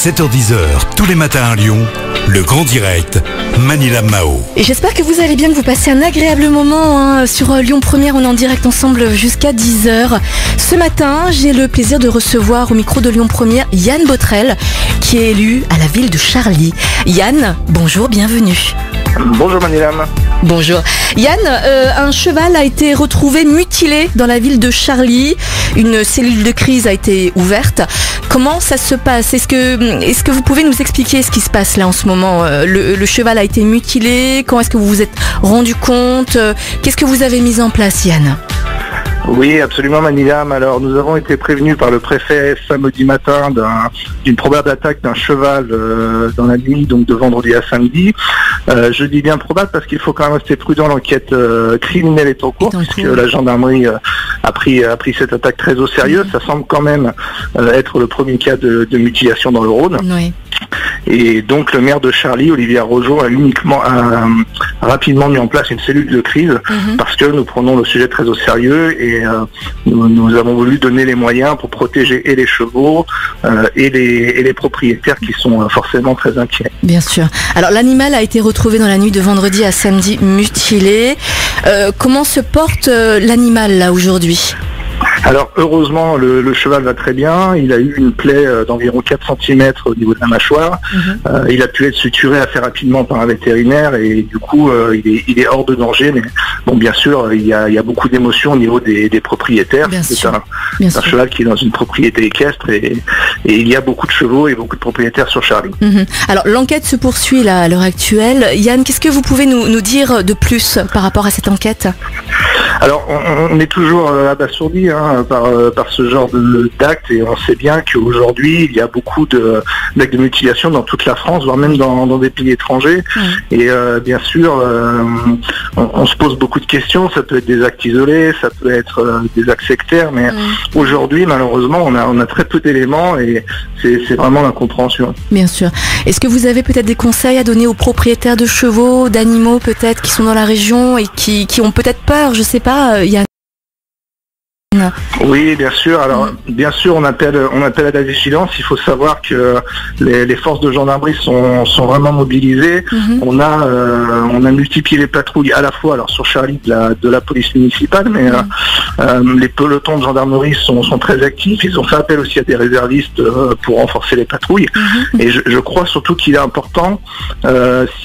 7h10, tous les matins à Lyon, le grand direct, Manila Mao. Et j'espère que vous allez bien, que vous passez un agréable moment sur Lyon Première. On est en direct ensemble jusqu'à 10h. Ce matin, j'ai le plaisir de recevoir au micro de Lyon Première Yann Botrel, qui est élu à la ville de Charly. Yann, bonjour, bienvenue. Bonjour Manila. Bonjour. Yann, un cheval a été retrouvé mutilé dans la ville de Charly. Une cellule de crise a été ouverte. Comment ça se passe ? Est-ce que vous pouvez nous expliquer ce qui se passe là en ce moment ? Le cheval a été mutilé. Quand est-ce que vous vous êtes rendu compte ? Qu'est-ce que vous avez mis en place, Yann ? Oui, absolument Manila. Alors nous avons été prévenus par le préfet samedi matin d'une probable attaque d'un cheval dans la nuit, donc de vendredi à samedi. Je dis bien probable parce qu'il faut quand même rester prudent. L'enquête criminelle est en cours puisque la gendarmerie a pris cette attaque très au sérieux. Ça semble quand même être le premier cas de mutilation dans le Rhône. Oui. Et donc le maire de Charly, Olivier Arrojo, a rapidement mis en place une cellule de crise parce que nous prenons le sujet très au sérieux et nous avons voulu donner les moyens pour protéger et les chevaux et les propriétaires qui sont forcément très inquiets. Bien sûr. Alors l'animal a été retrouvé dans la nuit de vendredi à samedi mutilé. Comment se porte l'animal là aujourd'hui ? Alors heureusement le cheval va très bien, il a eu une plaie d'environ 4 cm au niveau de la mâchoire, il a pu être suturé assez rapidement par un vétérinaire et du coup il est hors de danger, mais bon bien sûr il y a beaucoup d'émotions au niveau des propriétaires. C'est un cheval qui est dans une propriété équestre et il y a beaucoup de chevaux et beaucoup de propriétaires sur Charly. Alors l'enquête se poursuit là à l'heure actuelle. Yann, qu'est-ce que vous pouvez nous dire de plus par rapport à cette enquête ? Alors on est toujours abasourdi par ce genre d'actes et on sait bien qu'aujourd'hui il y a beaucoup d'actes de mutilation dans toute la France, voire même dans des pays étrangers. Et bien sûr on se pose beaucoup de questions, ça peut être des actes isolés, ça peut être des actes sectaires, mais aujourd'hui malheureusement on a très peu d'éléments et c'est vraiment l'incompréhension. Bien sûr. Est-ce que vous avez peut-être des conseils à donner aux propriétaires de chevaux, d'animaux peut-être qui sont dans la région et qui ont peut-être peur, je sais pas, Yann? Oui, bien sûr. Alors, bien sûr, on appelle à la vigilance. Il faut savoir que les forces de gendarmerie sont vraiment mobilisées. On a multiplié les patrouilles à la fois, alors sur Charly de la police municipale, mais les pelotons de gendarmerie sont très actifs. Ils ont fait appel aussi à des réservistes pour renforcer les patrouilles. Et je crois surtout qu'il est important,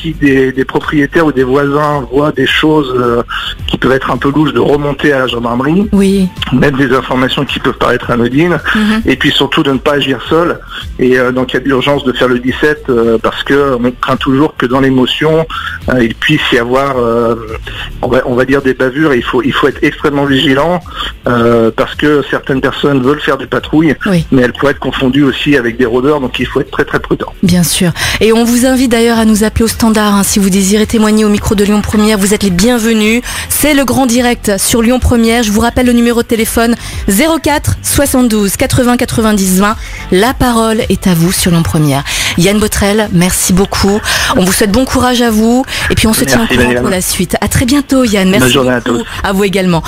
si des propriétaires ou des voisins voient des choses qui peuvent être un peu louches, de remonter à la gendarmerie. Oui. Mettre des informations qui peuvent paraître anodines et puis surtout de ne pas agir seul et dans cas d'urgence de faire le 17 parce que on craint toujours que dans l'émotion il puisse y avoir on va dire des bavures et il faut être extrêmement vigilant parce que certaines personnes veulent faire des patrouilles mais elles pourraient être confondues aussi avec des rôdeurs, donc il faut être très très prudent. Bien sûr. Et on vous invite d'ailleurs à nous appeler au standard si vous désirez témoigner au micro de Lyon Première, vous êtes les bienvenus. C'est le grand direct sur Lyon Première. Je vous rappelle le numéro de téléphone 04 72 80 90 20. La parole est à vous sur Lyon Première. Yann Botrel, merci beaucoup. On vous souhaite bon courage à vous et puis on se tient au courant pour la suite. À très bientôt Yann. Merci beaucoup. À vous également.